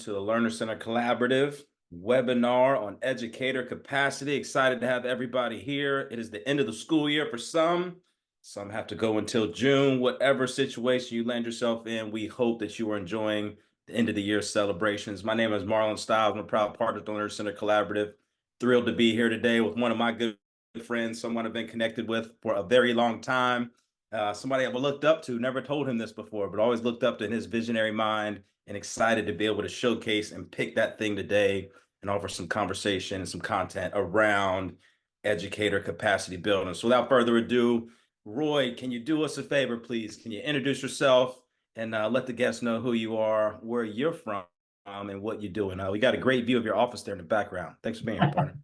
to the Learner Center Collaborative webinar on educator capacity. Excited to have everybody here. It is the end of the school year for some. Some have to go until June. Whatever situation you land yourself in, we hope that you are enjoying the end of the year celebrations. My name is Marlon Styles. I'm a proud partner of the Learner Center Collaborative. Thrilled to be here today with one of my good friends, someone I've been connected with for a very long time. Somebody I've looked up to, never told him this before, but always looked up to his visionary mind and excited to be able to showcase and pick that thing today and offer some conversation and some content around educator capacity building. So without further ado, Royd, can you do us a favor, please? Can you introduce yourself and let the guests know who you are, where you're from, and what you're doing? We got a great view of your office there in the background. Thanks for being here, partner.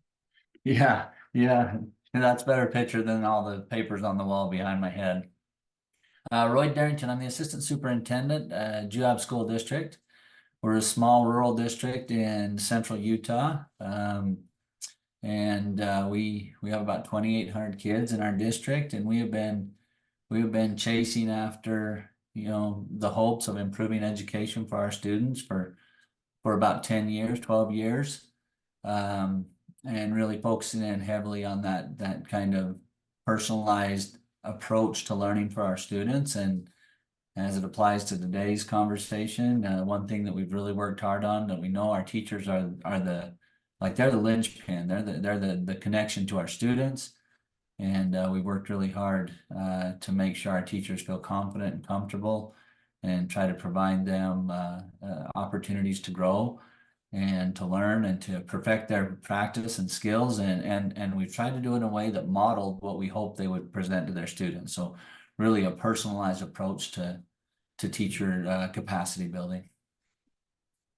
Yeah. And that's a better picture than all the papers on the wall behind my head. Royd Darrington, I'm the assistant superintendent at Juab School District. We're a small rural district in central Utah. We have about 2,800 kids in our district, and we have been chasing after, the hopes of improving education for our students for about 10 years, 12 years. And really focusing in heavily on that kind of personalized approach to learning for our students. And as it applies to today's conversation, one thing that we've really worked hard on, that we know our teachers are they're the linchpin, they're the connection to our students. And we worked really hard to make sure our teachers feel confident and comfortable and try to provide them opportunities to grow and to learn and to perfect their practice and skills. And we've tried to do it in a way that modeled what we hope they would present to their students. So really a personalized approach to teacher capacity building.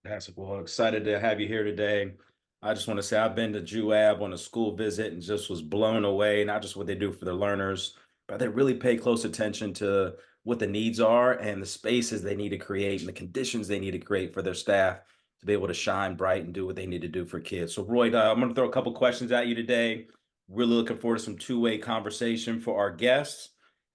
Fantastic. Well, excited to have you here today. I just want to say I've been to Juab on a school visit and just was blown away, not just what they do for their learners, but they really pay close attention to what the needs are and the spaces they need to create and the conditions they need to create for their staff to be able to shine bright and do what they need to do for kids. So Royd, I'm going to throw a couple questions at you today. Really looking forward to some two-way conversation for our guests.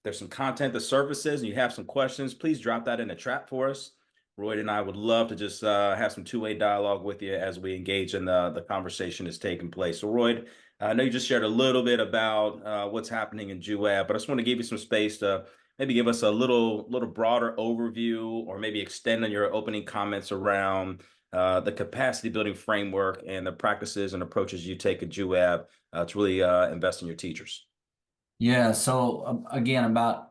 There's some content that surfaces and you have some questions, please drop that in the chat for us. Royd and I would love to just have some two-way dialogue with you as we engage in the conversation that's taking place. So Royd, I know you just shared a little bit about what's happening in Juab, but I just want to give you some space to maybe give us a little broader overview or maybe extend on your opening comments around the capacity building framework and the practices and approaches you take at Juab to really invest in your teachers. Yeah, so again, about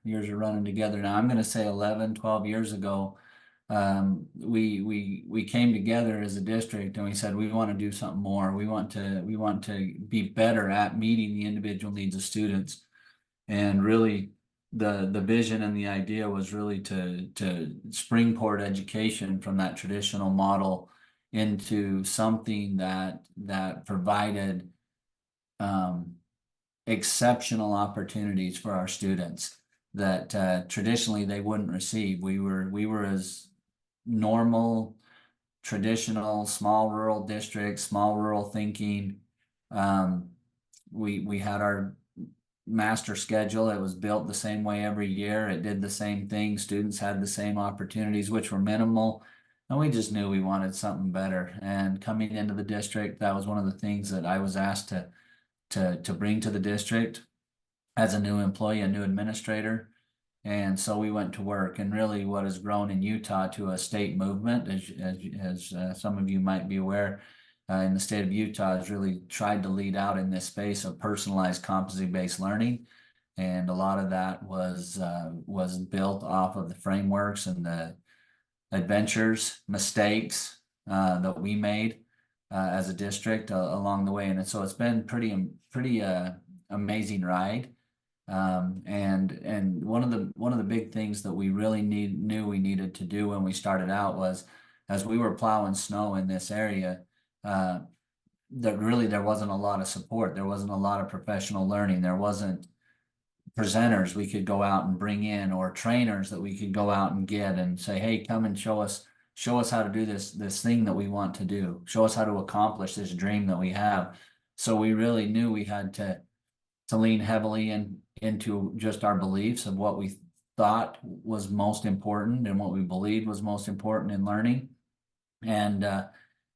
years are running together now. I'm going to say 11, 12 years ago, we came together as a district and we said we want to do something more. We want to be better at meeting the individual needs of students. And really the vision and the idea was really to springboard education from that traditional model into something that provided exceptional opportunities for our students that traditionally they wouldn't receive. We were as normal, traditional, small rural districts, small rural thinking. We had our master schedule. It was built the same way every year. It did the same thing. Students had the same opportunities, which were minimal. And we just knew we wanted something better. And coming into the district, that was one of the things that I was asked to bring to the district as a new employee, a new administrator. And so we went to work, and really what has grown in Utah to a state movement, as some of you might be aware, in the state of Utah has really tried to lead out in this space of personalized competency-based learning. And a lot of that was built off of the frameworks and the adventures, mistakes that we made as a district along the way. And so it's been pretty amazing ride. And one of the big things that we really knew we needed to do when we started out was, as we were plowing snow in this area, that really there wasn't a lot of support. There wasn't a lot of professional learning. There wasn't presenters we could go out and bring in, or trainers that we could go out and get and say, hey, come and show us how to do this thing that we want to do. Show us how to accomplish this dream that we have. So we really knew we had to lean heavily into just our beliefs of what we thought was most important and what we believed was most important in learning. And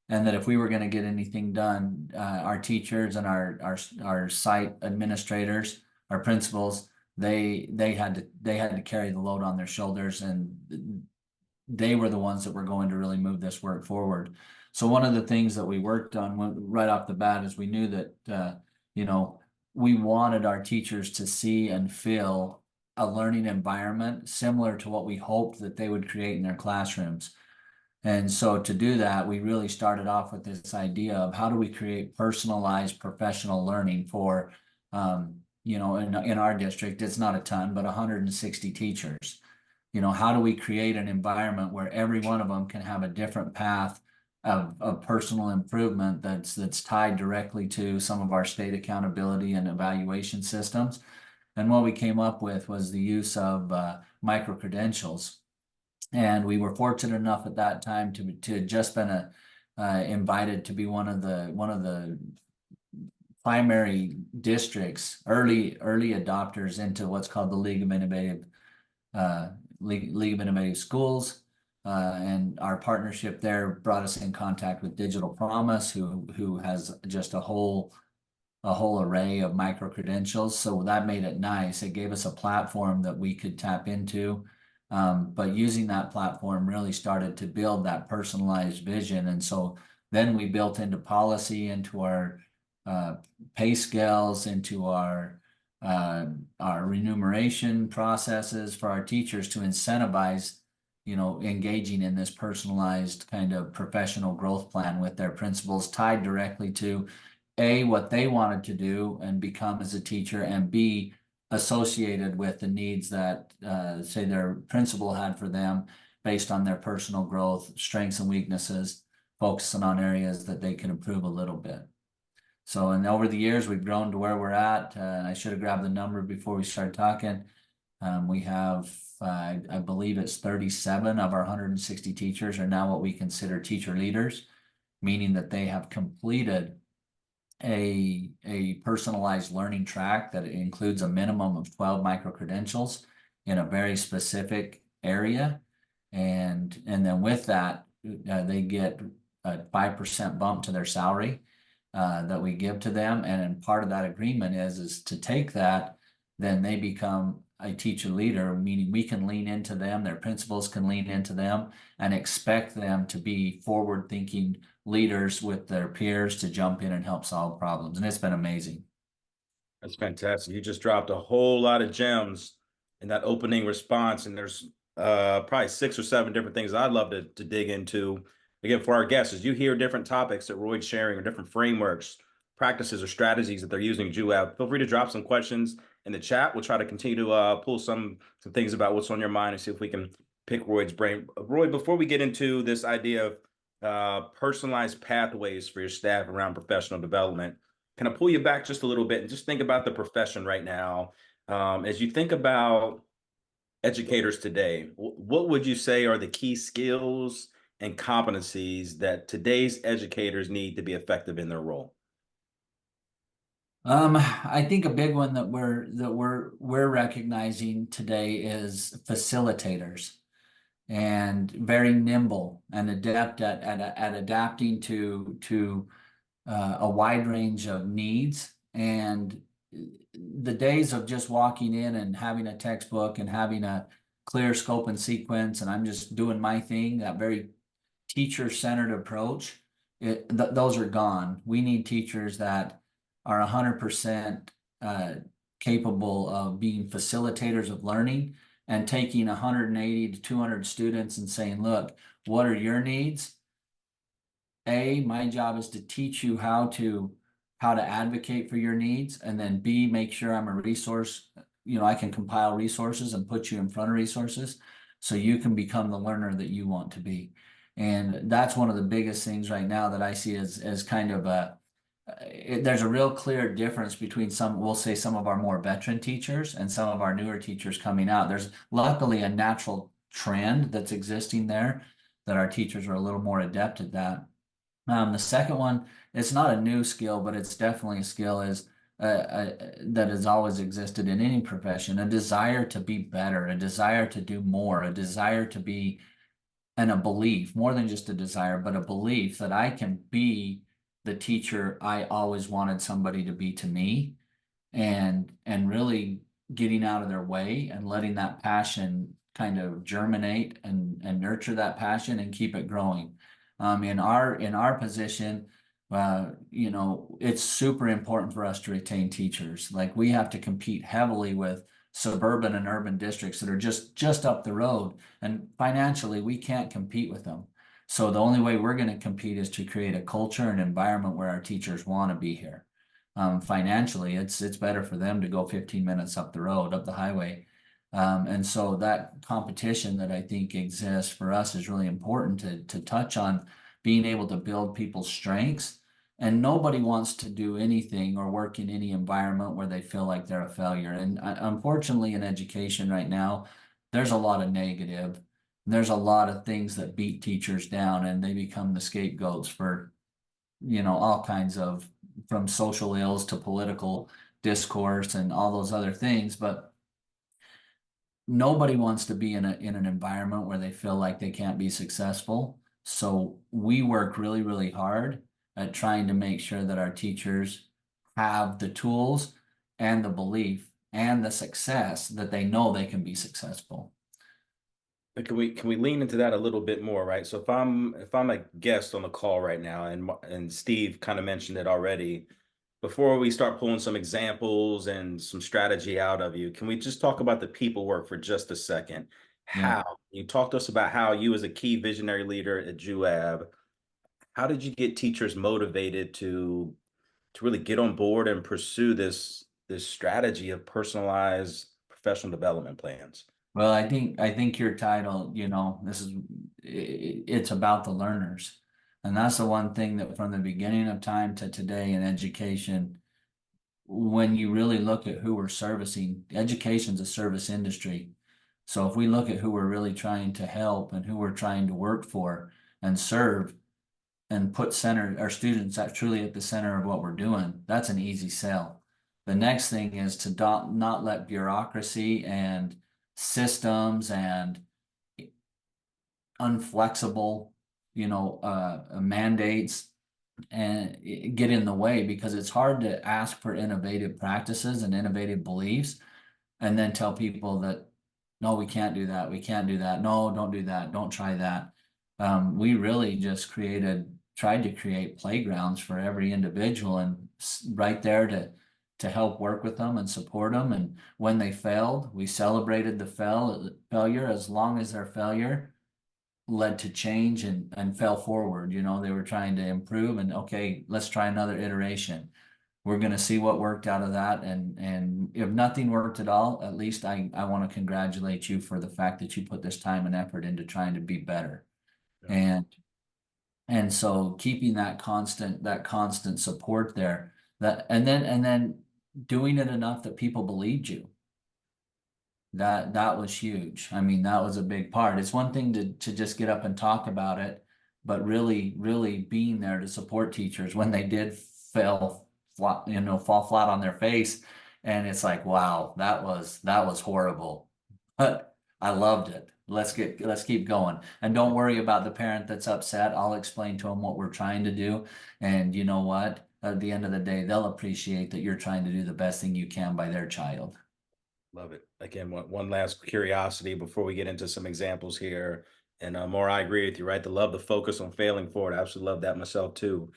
and that if we were going to get anything done, our teachers and our site administrators, our principals, they had to carry the load on their shoulders, and they were the ones that were going to really move this work forward. So one of the things that we worked on right off the bat is we knew that you know, we wanted our teachers to see and feel a learning environment similar to what we hoped that they would create in their classrooms. And so to do that, we really started off with this idea of how do we create personalized professional learning for, in our district, it's not a ton, but 160 teachers. How do we create an environment where every one of them can have a different path of personal improvement that's tied directly to some of our state accountability and evaluation systems? And what we came up with was the use of micro credentials. And we were fortunate enough at that time to just been invited to be one of the primary districts, early adopters into what's called the League of Innovative Schools. And our partnership there brought us in contact with Digital Promise, who has just a whole array of micro credentials. So that made it nice. It gave us a platform that we could tap into. But using that platform really started to build that personalized vision. And so then we built into policy, into our pay scales, into our remuneration processes for our teachers to incentivize, engaging in this personalized kind of professional growth plan with their principals, tied directly to what they wanted to do and become as a teacher, and B, associated with the needs that, say, their principal had for them based on their personal growth, strengths and weaknesses, focusing on areas that they can improve a little bit. So, and over the years, we've grown to where we're at. I should have grabbed the number before we started talking. We have, I believe it's 37 of our 160 teachers are now what we consider teacher leaders, meaning that they have completed a personalized learning track that includes a minimum of 12 micro credentials in a very specific area. And then with that, they get a 5% bump to their salary that we give to them. And part of that agreement is to take that, then they become a teacher leader, meaning we can lean into them, their principals can lean into them, and expect them to be forward-thinking leaders with their peers to jump in and help solve problems. And it's been amazing. That's fantastic. You just dropped a whole lot of gems in that opening response, and there's probably 6 or 7 different things I'd love to dig into. Again, for our guests, as you hear different topics that Royd's sharing, or different frameworks, practices, or strategies that they're using Juab, feel free to drop some questions in the chat. We'll try to continue to pull some things about what's on your mind and see if we can pick Royd's brain. Royd, before we get into this idea of personalized pathways for your staff around professional development, can I pull you back just a little bit and just think about the profession right now? As you think about educators today, what would you say are the key skills and competencies that today's educators need to be effective in their role? I think a big one that we're recognizing today is facilitators, and very nimble and adept at adapting to a wide range of needs. And the days of just walking in and having a textbook and having a clear scope and sequence, and I'm just doing my thing, that very teacher-centered approach, those are gone. We need teachers that are 100% capable of being facilitators of learning and taking 180 to 200 students and saying, look, what are your needs? My job is to teach you how to advocate for your needs, and then B, make sure I'm a resource. I can compile resources and put you in front of resources so you can become the learner that you want to be. And that's one of the biggest things right now that I see as kind of there's a real clear difference between we'll say some of our more veteran teachers and some of our newer teachers coming out. There's luckily a natural trend that's existing there, that our teachers are a little more adept at that. The second one, it's not a new skill, but it's definitely a skill that has always existed in any profession: a desire to be better, a desire to do more, a desire to be and a belief, more than just a desire, but a belief that I can be the teacher I always wanted somebody to be to me, and really getting out of their way and letting that passion kind of germinate and nurture that passion and keep it growing. In our position, it's super important for us to retain teachers. Like, we have to compete heavily with suburban and urban districts that are just up the road, and financially we can't compete with them. So the only way we're going to compete is to create a culture and environment where our teachers want to be here. Financially, it's better for them to go 15 minutes up the road, up the highway. And so that competition that I think exists for us is really important to touch on, being able to build people's strengths. And nobody wants to do anything or work in any environment where they feel like they're a failure. And unfortunately, in education right now, there's a lot of negative. There's a lot of things that beat teachers down, and they become the scapegoats for, all kinds of, from social ills to political discourse and all those other things. But nobody wants to be in an environment where they feel like they can't be successful. So we work really, really hard at trying to make sure that our teachers have the tools and the belief and the success that they know they can be successful. But can we lean into that a little bit more, right? So if I'm a guest on the call right now, and Steve kind of mentioned it already, before we start pulling some examples and some strategy out of you, can we just talk about the people work for just a second? Yeah. How you talked to us about how you, as a key visionary leader at Juab, how did you get teachers motivated to really get on board and pursue this strategy of personalized professional development plans? Well, I think your title, this is it's about the learners. And that's the one thing that, from the beginning of time to today in education, when you really look at who we're servicing, education's a service industry. So if we look at who we're really trying to help and who we're trying to work for and serve, and put our students at truly at the center of what we're doing, that's an easy sell. The next thing is to not let bureaucracy and systems and unflexible, mandates and get in the way, because it's hard to ask for innovative practices and innovative beliefs and then tell people that, no, we can't do that. We can't do that. No, don't do that. Don't try that. We really just tried to create playgrounds for every individual, and right there to help work with them and support them. And when they failed, we celebrated the failure, as long as their failure led to change and fell forward. They were trying to improve, and okay, let's try another iteration. We're going to see what worked out of that. And if nothing worked at all, at least I want to congratulate you for the fact that you put this time and effort into trying to be better. Yeah, And so keeping that constant support there, and then doing it enough that people believed you. That was huge. I mean, that was a big part. It's one thing to just get up and talk about it, but really, really being there to support teachers when they did fall flat on their face. And it's like, wow, that was horrible. But I loved it. Let's keep going. And don't worry about the parent that's upset. I'll explain to them what we're trying to do. And you know what? At the end of the day, they'll appreciate that you're trying to do the best thing you can by their child. love it. Again, one last curiosity before we get into some examples here. And more, I agree with you, right? The focus on failing forward. I absolutely love that myself too.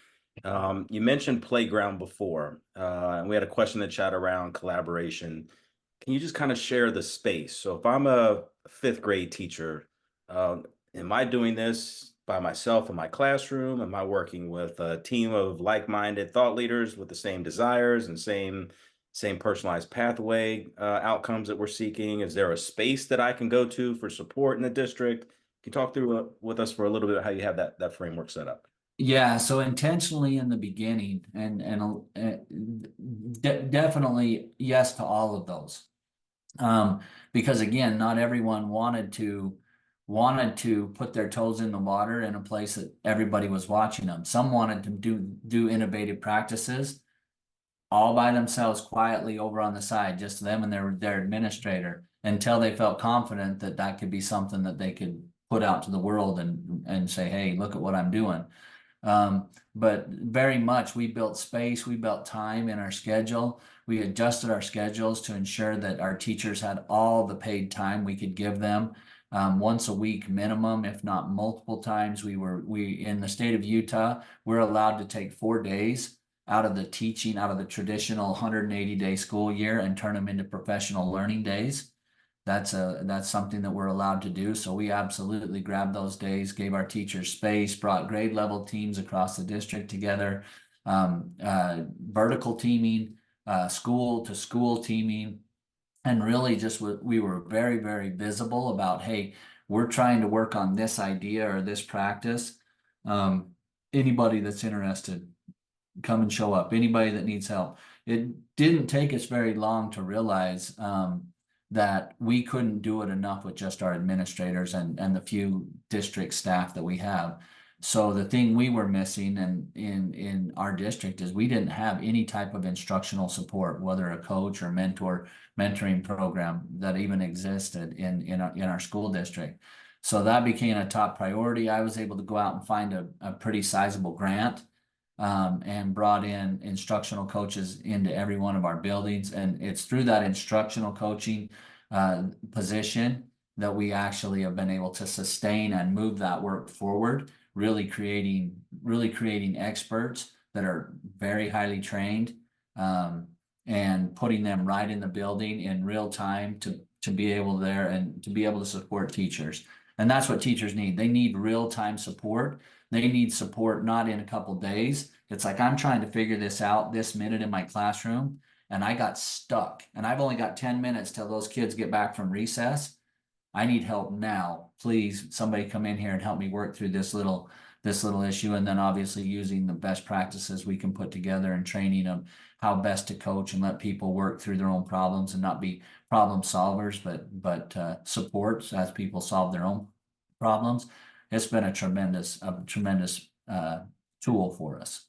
You mentioned playground before, and we had a question in the chat around collaboration. Can you just kind of share the space? So if I'm a fifth grade teacher, am I doing this by myself in my classroom? Am I working with a team of like-minded thought leaders with the same desires and same personalized pathway outcomes that we're seeking? Is there a space that I can go to for support in the district? Can you talk through with us for a little bit how you have that framework set up? Yeah, so intentionally in the beginning, definitely yes to all of those. Because again, not everyone wanted to put their toes in the water in a place that everybody was watching them. Some wanted to do innovative practices all by themselves quietly over on the side, just them and their administrator, until they felt confident that that could be something that they could put out to the world and say, hey, look at what I'm doing. But very much we built space, we built time in our schedule. We adjusted our schedules to ensure that our teachers had all the paid time we could give them. Once a week minimum, if not multiple times. We in the state of Utah, we're allowed to take 4 days out of the teaching, out of the traditional 180-day school year and turn them into professional learning days. That's something that we're allowed to do. So we absolutely grabbed those days, gave our teachers space, brought grade level teams across the district together, vertical teaming, school to school teaming, and really just we were very, very visible about, hey, we're trying to work on this idea or this practice. Anybody that's interested, come and show up. Anybody that needs help. It didn't take us very long to realize that we couldn't do it enough with just our administrators and the few district staff that we have. So the thing we were missing in our district is we didn't have any type of instructional support, whether a coach or mentoring program that even existed in our school district. So that became a top priority. I was able to go out and find a pretty sizable grant and brought in instructional coaches into every one of our buildings. And it's through that instructional coaching position that we actually have been able to sustain and move that work forward, really creating experts that are very highly trained and putting them right in the building in real time to be able there and to be able to support teachers. And that's what teachers need. They need real-time support. They need support not in a couple days. It's like, I'm trying to figure this out this minute in my classroom, and I got stuck. And I've only got 10 minutes till those kids get back from recess. I need help now. Please, somebody come in here and help me work through this little issue. And then obviously using the best practices we can put together and training them how best to coach and let people work through their own problems and not be problem solvers, but supports as people solve their own problems. It's been a tremendous tool for us.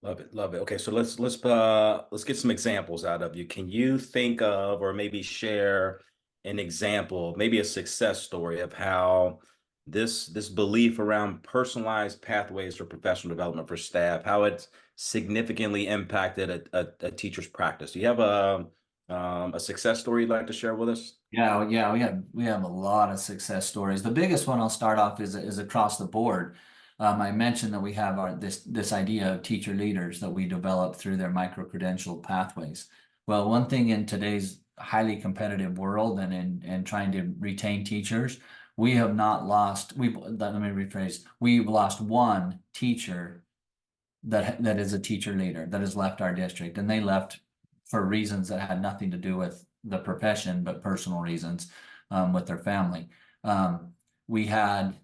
Love it, love it. Okay, so let's get some examples out of you. Can you think of or maybe share an example, maybe a success story of how this belief around personalized pathways for professional development for staff, how it's significantly impacted a teacher's practice? Do you have a success story you'd like to share with us? Yeah, we have a lot of success stories. The biggest one I'll start off is across the board. I mentioned that we have this idea of teacher leaders that we develop through their micro-credential pathways. Well, one thing in today's highly competitive world and in trying to retain teachers, we have not lost, let me rephrase, we've lost one teacher that is a teacher leader that has left our district, and they left for reasons that had nothing to do with the profession, but personal reasons with their family. We had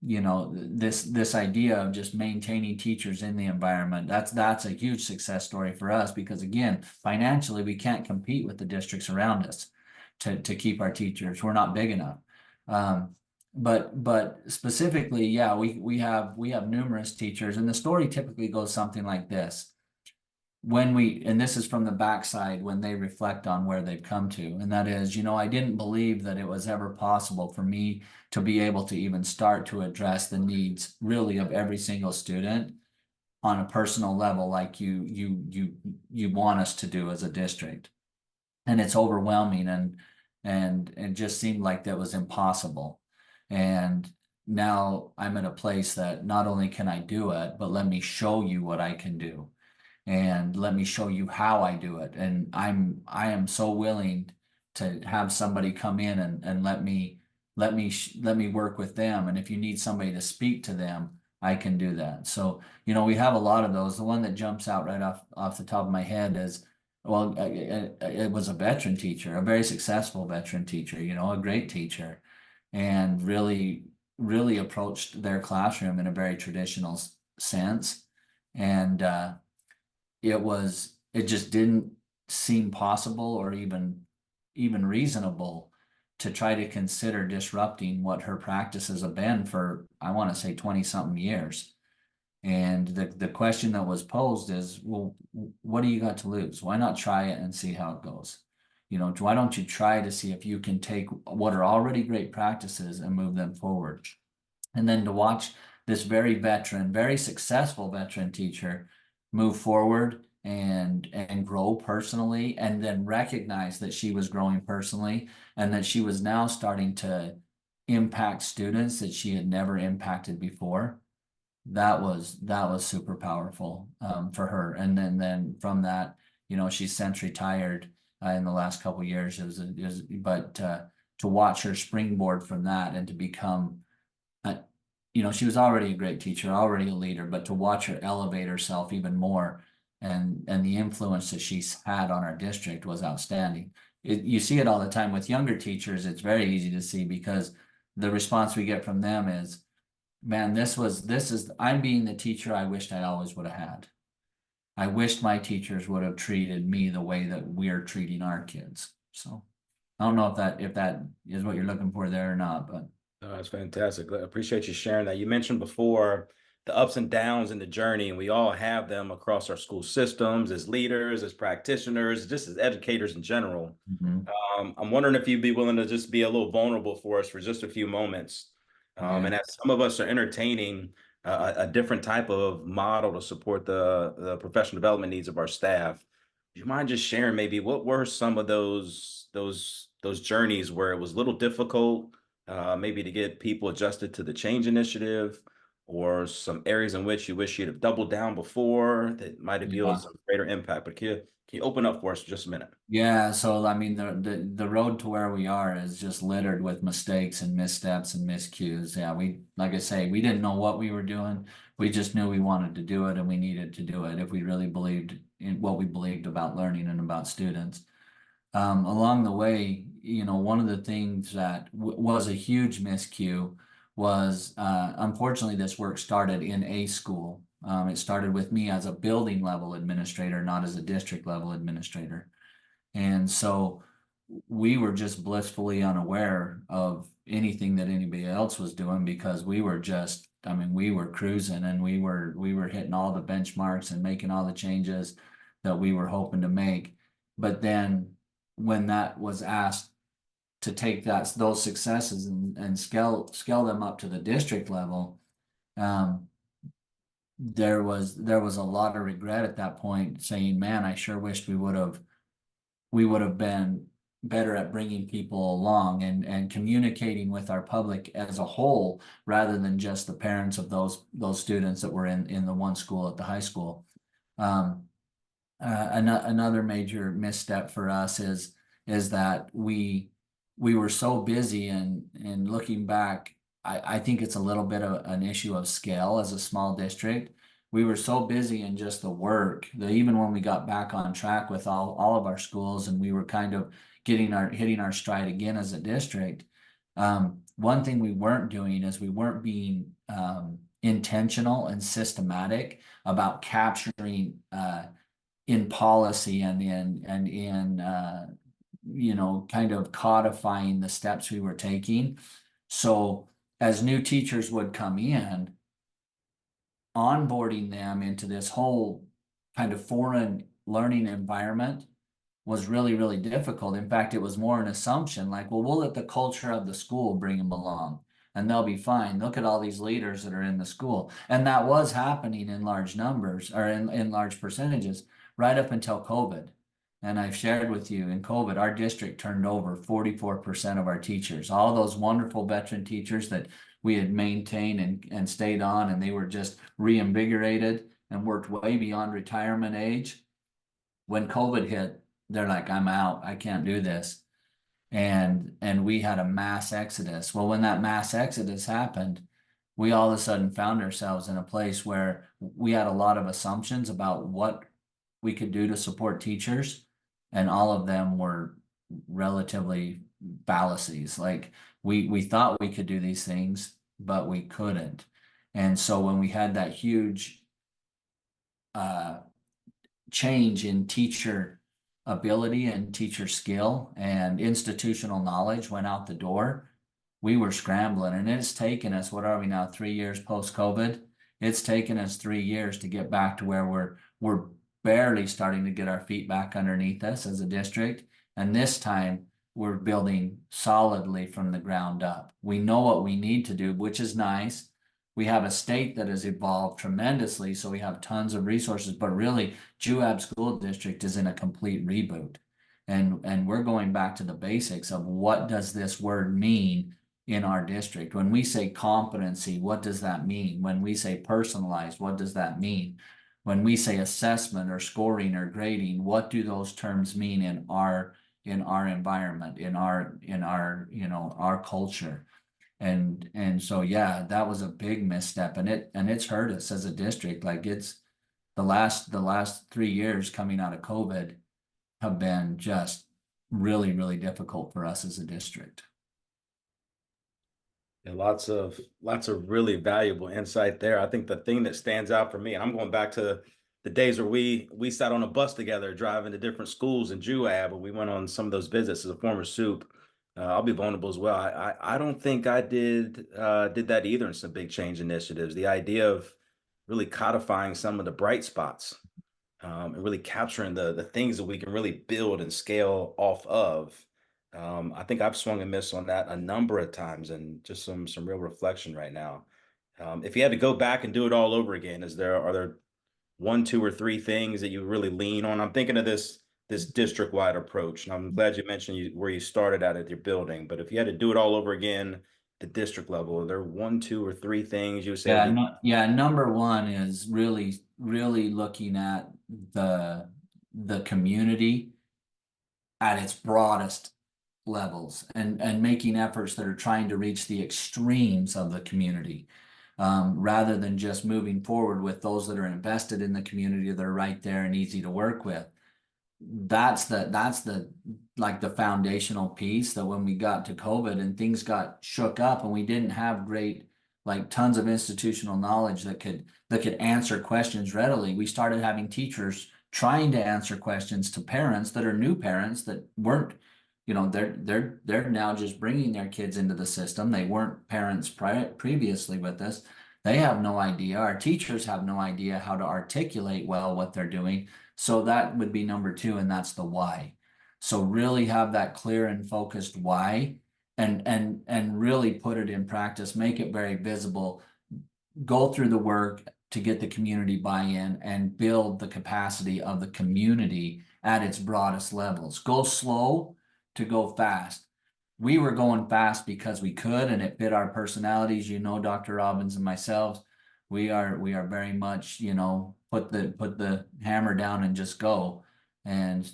this idea of just maintaining teachers in the environment. That's a huge success story for us, because again, financially we can't compete with the districts around us to keep our teachers. We're not big enough. But specifically, yeah, we have numerous teachers, and the story typically goes something like this. And this is from the backside when they reflect on where they've come to, and that is, I didn't believe that it was ever possible for me to be able to even start to address the needs really of every single student on a personal level, like you want us to do as a district. And it's overwhelming, and it just seemed like that was impossible. And now I'm at a place that not only can I do it, but let me show you what I can do. And let me show you how I do it. And I am so willing to have somebody come in and let me work with them. And if you need somebody to speak to them, I can do that. So, we have a lot of those. The one that jumps out right off the top of my head is, well, it was a veteran teacher, a very successful veteran teacher, a great teacher, and really, really approached their classroom in a very traditional sense. And it just didn't seem possible or even reasonable to try to consider disrupting what her practices have been for, I want to say, 20-something years. And the question that was posed is, well, what do you got to lose? Why not try it and see how it goes? why don't you try to see if you can take what are already great practices and move them forward? And then to watch this very successful veteran teacher move forward and grow personally, and then recognize that she was growing personally and that she was now starting to impact students that she had never impacted before. That was super powerful for her. And then from that, she's since retired in the last couple of years. But to watch her springboard from that and to become, she was already a great teacher, already a leader, but to watch her elevate herself even more and the influence that she's had on our district was outstanding. You see it all the time with younger teachers. It's very easy to see because the response we get from them is, man, I'm being the teacher I wished I always would have had. I wished my teachers would have treated me the way that we're treating our kids. So I don't know if that is what you're looking for there or not, but Oh, that's fantastic. I appreciate you sharing that. You mentioned before the ups and downs in the journey, and we all have them across our school systems as leaders, as practitioners, just as educators in general. mhm. I'm wondering if you'd be willing to just be a little vulnerable for us for just a few moments. Yeah. And as some of us are entertaining a different type of model to support the professional development needs of our staff, do you mind just sharing maybe what were some of those journeys where it was a little difficult, maybe to get people adjusted to the change initiative, or some areas in which you wish you'd have doubled down before that might have yielded Yeah. some greater impact? But can you open up for us for just a minute? Yeah, so I mean the road to where we are is just littered with mistakes and missteps and miscues. Yeah, like I say, we didn't know what we were doing. We just knew we wanted to do it and we needed to do it if we really believed in what we believed about learning and about students. Along the way, one of the things that was a huge miscue was unfortunately this work started in a school. It started with me as a building level administrator, not as a district level administrator. And so we were just blissfully unaware of anything that anybody else was doing because we were just, I mean, we were cruising and we were hitting all the benchmarks and making all the changes that we were hoping to make. But then when that was asked to take those successes and scale them up to the district level, um, there was a lot of regret at that point, saying, "Man, I sure wished we would have been better at bringing people along and communicating with our public as a whole rather than just the parents of those students that were in the one school at the high school." Um, Another major misstep for us is that we were so busy and looking back, I think it's a little bit of an issue of scale as a small district. We were so busy in just the work that even when we got back on track with all of our schools and we were kind of hitting our stride again as a district, one thing we weren't doing is we weren't being intentional and systematic about capturing in policy and in kind of codifying the steps we were taking. So as new teachers would come in, onboarding them into this whole kind of foreign learning environment was really, really difficult. In fact, it was more an assumption like, well, we'll let the culture of the school bring them along and they'll be fine. Look at all these leaders that are in the school. And that was happening in large numbers or in large percentages right up until COVID. And I've shared with you in COVID, our district turned over 44% of our teachers, all those wonderful veteran teachers that we had maintained and stayed on, and they were just reinvigorated and worked way beyond retirement age. When COVID hit, they're like, I'm out. I can't do this. And we had a mass exodus. Well, when that mass exodus happened, we all of a sudden found ourselves in a place where we had a lot of assumptions about what we could do to support teachers, and all of them were relatively fallacies. Like we thought we could do these things, but we couldn't. And so when we had that huge change in teacher ability and teacher skill and institutional knowledge went out the door, we were scrambling. And it's taken us, what are we now, 3 years post-COVID? It's taken us 3 years to get back to where we're barely starting to get our feet back underneath us as a district. And this time we're building solidly from the ground up. We know what we need to do, which is nice. We have a state that has evolved tremendously, so we have tons of resources, but really Juab School District is in a complete reboot. And we're going back to the basics of what does this word mean in our district? When we say competency, what does that mean? When we say personalized, what does that mean? When we say assessment or scoring or grading, what do those terms mean in our environment, in our our culture? And so yeah, that was a big misstep, and it's hurt us as a district. Like it's the last 3 years coming out of COVID have been just really, really difficult for us as a district. And lots of really valuable insight there. I think the thing that stands out for me, and I'm going back to the days where we sat on a bus together driving to different schools in Juab, and we went on some of those visits as a former soup. I'll be vulnerable as well. I don't think I did that either in some big change initiatives. The idea of really codifying some of the bright spots, and really capturing the things that we can really build and scale off of. I think I've swung and missed on that a number of times, and just some real reflection right now. If you had to go back and do it all over again, are there one, two, or three things that you really lean on? I'm thinking of this district wide approach, and I'm glad you mentioned where you started at your building. But if you had to do it all over again, the district level, are there one, two, or three things you would say? Yeah, number one is really, really looking at the community at its broadest levels and making efforts that are trying to reach the extremes of the community, rather than just moving forward with those that are invested in the community that are right there and easy to work with. That's the like the foundational piece that when we got to COVID and things got shook up and we didn't have great, like tons of institutional knowledge that could answer questions readily, we started having teachers trying to answer questions to parents that are new parents that weren't, they're now just bringing their kids into the system. They weren't parents previously with this. They have no idea. Our teachers have no idea how to articulate well what they're doing. So that would be number two, and that's the why. So really have that clear and focused why, and really put it in practice, make it very visible, go through the work to get the community buy-in and build the capacity of the community at its broadest levels. Go slow to go fast. We were going fast because we could, and it fit our personalities. Dr. Robbins and myself, we are very much, put the hammer down and just go. And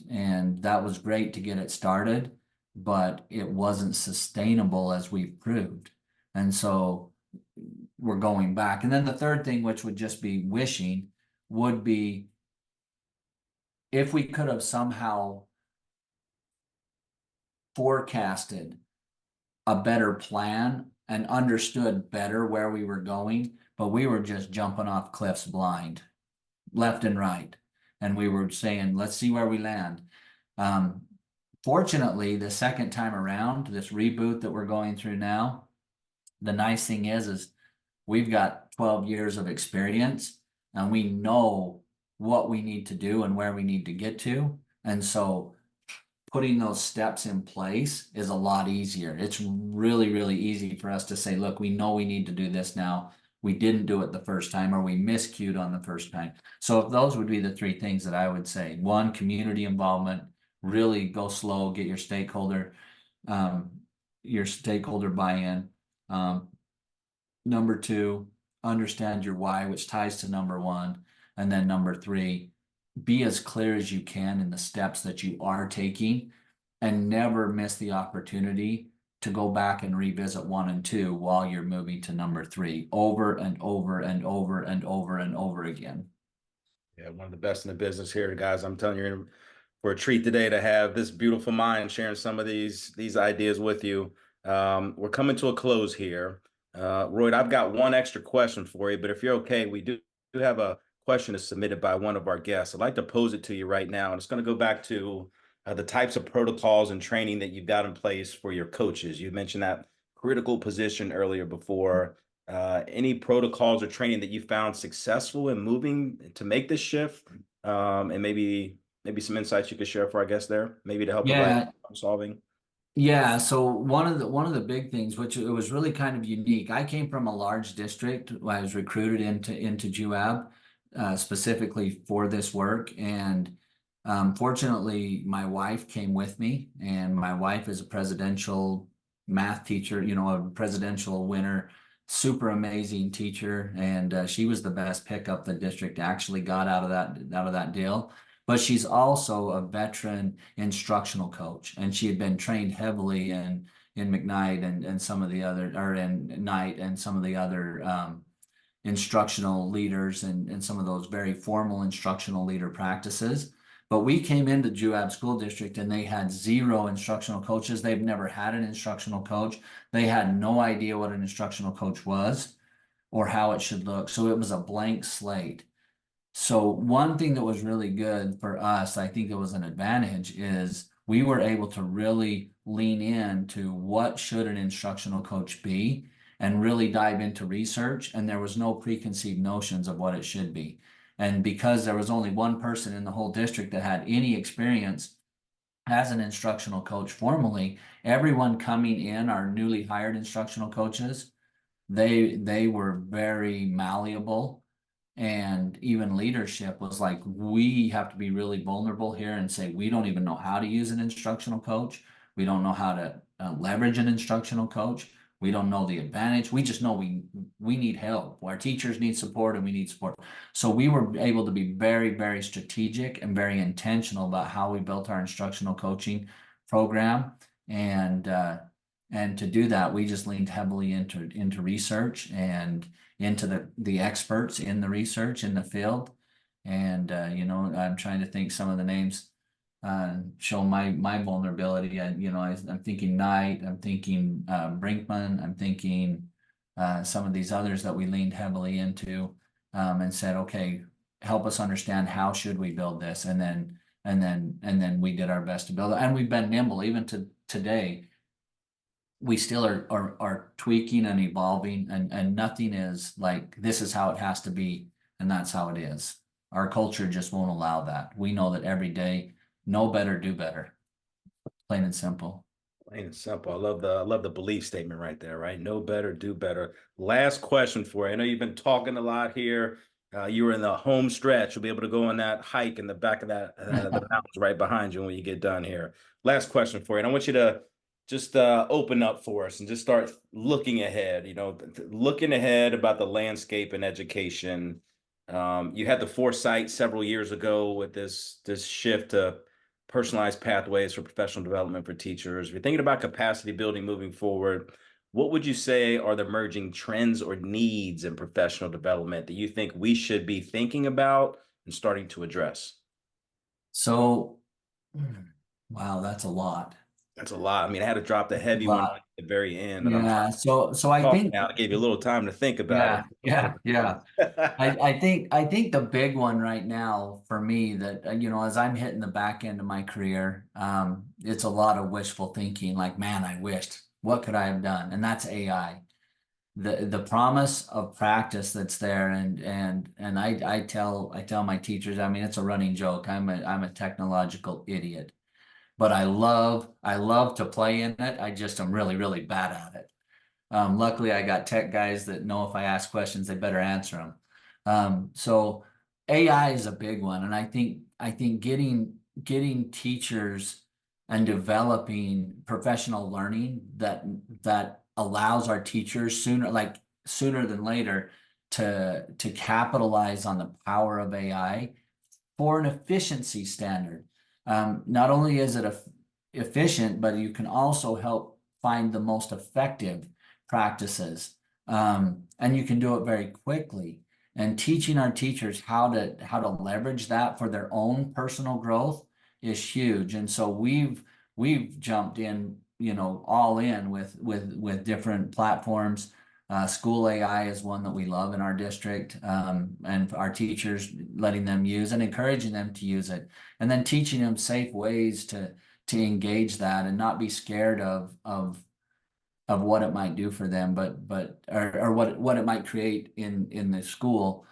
that was great to get it started, but it wasn't sustainable as we've proved. And so we're going back. And then the third thing, which would just be wishing, would be if we could have somehow forecasted a better plan and understood better where we were going, but we were just jumping off cliffs blind, left and right. And we were saying, let's see where we land. Fortunately, the second time around, this reboot that we're going through now, the nice thing is we've got 12 years of experience and we know what we need to do and where we need to get to. And so putting those steps in place is a lot easier. It's really, really easy for us to say, look, we know we need to do this now. We didn't do it the first time, or we miscued on the first time. So if those would be the three things that I would say. One, community involvement, really go slow, get your stakeholder buy-in. Number two, understand your why, which ties to number one. And then number three, be as clear as you can in the steps that you are taking, and never miss the opportunity to go back and revisit one and two while you're moving to number three, over and over and over and over and over again. Yeah, one of the best in the business here, guys. I'm telling you, you're in for a treat today to have this beautiful mind sharing some of these ideas with you. We're coming to a close here. Royd, I've got one extra question for you, but if you're okay, we do have a question that's submitted by one of our guests. I'd like to pose it to you right now, and it's going to go back to the types of protocols and training that you've got in place for your coaches. You mentioned that critical position earlier before. Any protocols or training that you found successful in moving to make this shift, and maybe maybe some insights you could share for our guests there, maybe to help provide Yeah, problem solving. yeah. So one of the big things, which it was really kind of unique, I came from a large district. I was recruited into Juab specifically for this work, and fortunately, my wife came with me, and my wife is a presidential math teacher, a presidential winner, super amazing teacher, and she was the best pickup the district actually got out of that deal. But she's also a veteran instructional coach, and she had been trained heavily in McKnight and some of the other, or in Knight and some of the other instructional leaders and some of those very formal instructional leader practices. But we came into Juab School District and they had zero instructional coaches. They've never had an instructional coach. They had no idea what an instructional coach was or how it should look. So it was a blank slate. So one thing that was really good for us, I think it was an advantage, is we were able to really lean into what should an instructional coach be and really dive into research. And there was no preconceived notions of what it should be. And because there was only one person in the whole district that had any experience as an instructional coach formally, everyone coming in, our newly hired instructional coaches, they were very malleable, and even leadership was like, we have to be really vulnerable here and say we don't even know how to use an instructional coach, we don't know how to leverage an instructional coach, we don't know the advantage, we just know we need help, our teachers need support and we need support. So we were able to be very, very strategic and very intentional about how we built our instructional coaching program. And to do that, we just leaned heavily into research and into the experts in the research in the field. And I'm trying to think some of the names show my vulnerability. I'm thinking Knight, I'm thinking Brinkman, I'm thinking some of these others that we leaned heavily into and said, okay, help us understand how should we build this, and then we did our best to build it, and we've been nimble even to today. We still are tweaking and evolving, and nothing is like this is how it has to be and that's how it is. Our culture just won't allow that. We know that every day, know better, do better, plain and simple. Plain and simple. I love the belief statement right there, right? Know better, do better. Last question for you. I know you've been talking a lot here. You were in the home stretch. You'll be able to go on that hike in the back of that the mountains right behind you when you get done here. Last question for you. And I want you to just open up for us and just start looking ahead. Looking ahead about the landscape in education. You had the foresight several years ago with this shift to personalized pathways for professional development for teachers. If you're thinking about capacity building moving forward, what would you say are the emerging trends or needs in professional development that you think we should be thinking about and starting to address? So, wow, that's a lot. That's a lot. I mean, I had to drop the A heavy one lot. at the very end, and I'm trying Yeah. So to I talk think, now. I gave you a little time to think about yeah, yeah, yeah. it. I think the big one right now for me that as I'm hitting the back end of my career, it's a lot of wishful thinking. Like, man, I wished. What could I have done? And that's AI. The promise of practice that's there, and I tell my teachers. I mean, it's a running joke. I'm a technological idiot, but I love to play in it. I just am really, really bad at it. Luckily, I got tech guys that know if I ask questions, they better answer them. So AI is a big one, and I think getting teachers and developing professional learning that allows our teachers sooner than later to capitalize on the power of AI for an efficiency standard. Not only is it efficient, but you can also help find the most effective practices. And you can do it very quickly. And teaching our teachers how to leverage that for their own personal growth is huge. And so we've jumped in, all in with different platforms. School AI is one that we love in our district, and our teachers letting them use and encouraging them to use it, and then teaching them safe ways to engage that and not be scared of what it might do for them, but or what it might create in the school.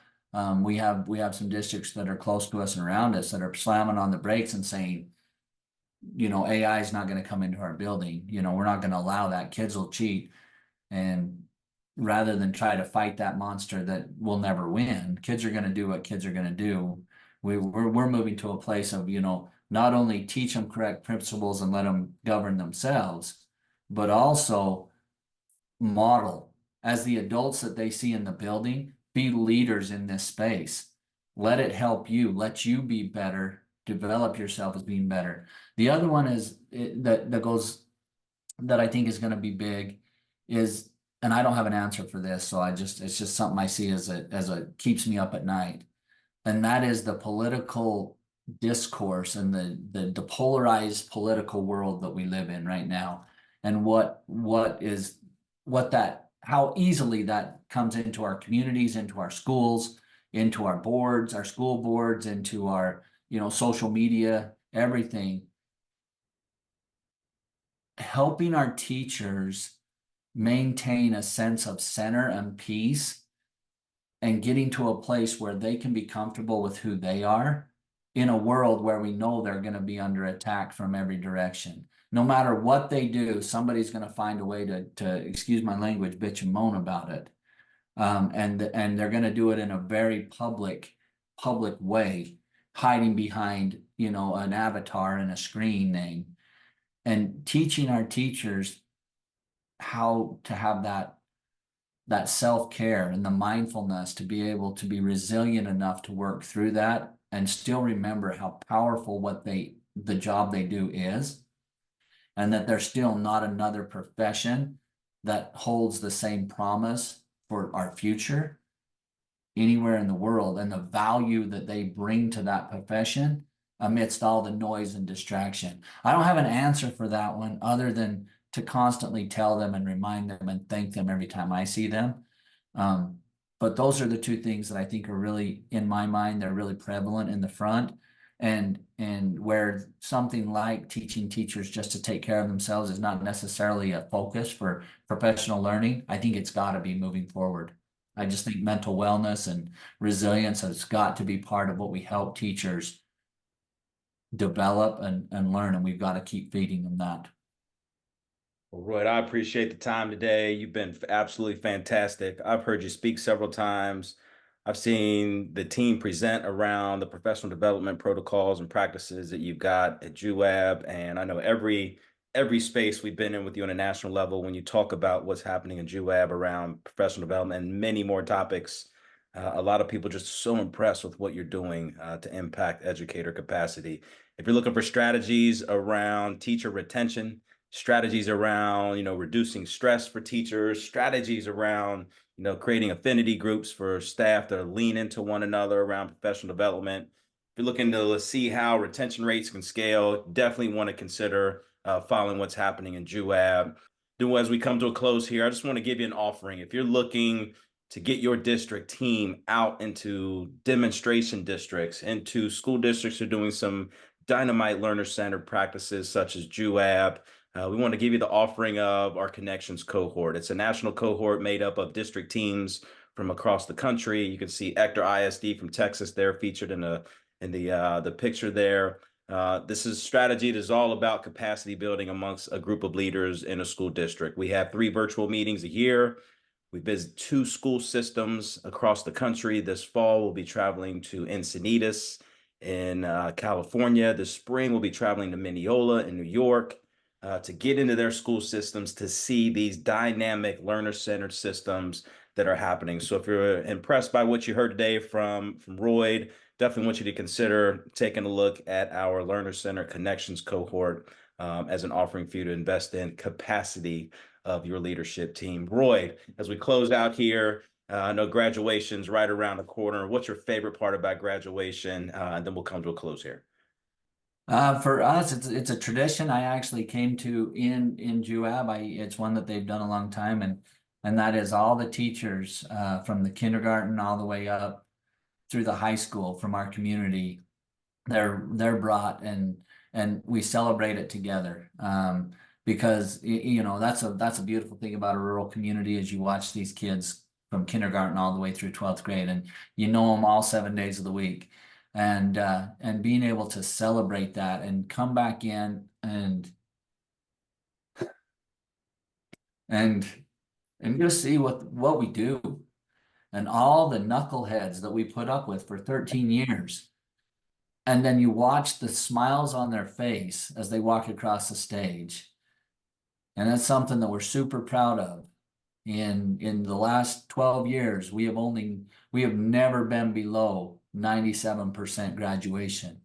We have some districts that are close to us and around us that are slamming on the brakes and saying, AI is not going to come into our building. We're not going to allow that. Kids will cheat. And rather than try to fight that monster that will never win, kids are going to do what kids are going to do. We're moving to a place of, not only teach them correct principles and let them govern themselves, but also model as the adults that they see in the building, be leaders in this space. Let it help you, let you be better, develop yourself as being better. The other one is that I think is going to be big is, and I don't have an answer for this, so it's just something I see as a keeps me up at night. And that is the political discourse and the polarized political world that we live in right now. And how easily that comes into our communities, into our schools, into our boards, our school boards, into our, social media, everything. Helping our teachers maintain a sense of center and peace and getting to a place where they can be comfortable with who they are in a world where we know they're going to be under attack from every direction. No matter what they do, somebody's going to find a way to excuse my language, bitch and moan about it. And they're going to do it in a very public way, hiding behind, an avatar and a screen name, and teaching our teachers how to have that self-care and the mindfulness to be able to be resilient enough to work through that and still remember how powerful the job they do is, and that there's still not another profession that holds the same promise for our future anywhere in the world, and the value that they bring to that profession amidst all the noise and distraction. I don't have an answer for that one other than to constantly tell them and remind them and thank them every time I see them. But those are the two things that I think are really, in my mind, they're really prevalent in the front. And where something like teaching teachers just to take care of themselves is not necessarily a focus for professional learning, I think it's got to be moving forward. I just think mental wellness and resilience has got to be part of what we help teachers develop and learn, and we've got to keep feeding them that. Well, Royd, I appreciate the time today. You've been absolutely fantastic. I've heard you speak several times. I've seen the team present around the professional development protocols and practices that you've got at Juab, and I know every space we've been in with you on a national level, when you talk about what's happening in Juab around professional development and many more topics, a lot of people just so impressed with what you're doing to impact educator capacity. If you're looking for strategies around teacher retention, strategies around, reducing stress for teachers, strategies around, creating affinity groups for staff to lean into one another around professional development. If you're looking to see how retention rates can scale, definitely want to consider following what's happening in Juab. As we come to a close here, I just want to give you an offering. If you're looking to get your district team out into demonstration districts, into school districts who are doing some dynamite learner-centered practices such as Juab, we want to give you the offering of our Connections cohort. It's a national cohort made up of district teams from across the country. You can see Ector ISD from Texas there featured in the picture there. This is strategy that is all about capacity building amongst a group of leaders in a school district. We have 3 virtual meetings a year. We visit 2 school systems across the country. This fall, we'll be traveling to Encinitas in California. This spring, we'll be traveling to Mineola in New York. To get into their school systems, to see these dynamic learner-centered systems that are happening. So if you're impressed by what you heard today from Royd, definitely want you to consider taking a look at our Learner Center Connections cohort as an offering for you to invest in capacity of your leadership team. Royd, as we close out here, I know graduation's right around the corner. What's your favorite part about graduation? And then we'll come to a close here. For us, it's a tradition I actually came to in Juab. It's one that they've done a long time, and that is all the teachers from the kindergarten all the way up through the high school from our community. They're brought and we celebrate it together. Because that's a beautiful thing about a rural community is you watch these kids from kindergarten all the way through 12th grade, and you know them all 7 days of the week. And being able to celebrate that and come back in and just see what we do and all the knuckleheads that we put up with for 13 years. And then you watch the smiles on their face as they walk across the stage. And that's something that we're super proud of. In the last 12 years, we have never been below 97% graduation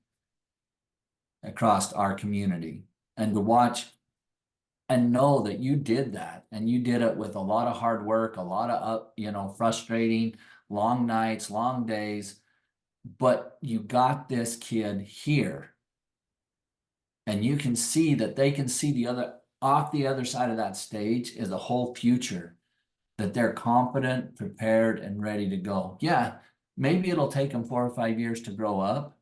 across our community. And to watch and know that you did that, and you did it with a lot of hard work, a lot of frustrating, long nights, long days, but you got this kid here. And you can see that they can see off the other side of that stage is a whole future, that they're confident, prepared, and ready to go. Yeah, maybe it'll take them 4 or 5 years to grow up,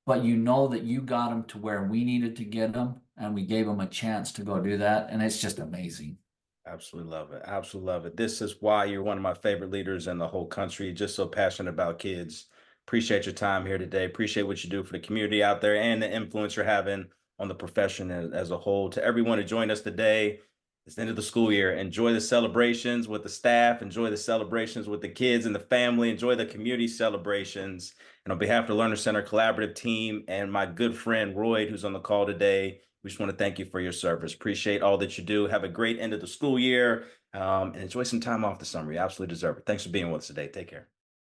but you know that you got them to where we needed to get them, and we gave them a chance to go do that, and it's just amazing. Absolutely love it. Absolutely love it. This is why you're one of my favorite leaders in the whole country. Just so passionate about kids. Appreciate your time here today. Appreciate what you do for the community out there and the influence you're having on the profession as a whole. To everyone who joined us today, it's the end of the school year. Enjoy the celebrations with the staff. Enjoy the celebrations with the kids and the family. Enjoy the community celebrations. And on behalf of the Learner Center Collaborative team and my good friend Royd, who's on the call today, we just want to thank you for your service. Appreciate all that you do. Have a great end of the school year and enjoy some time off this summer. You absolutely deserve it. Thanks for being with us today. Take care.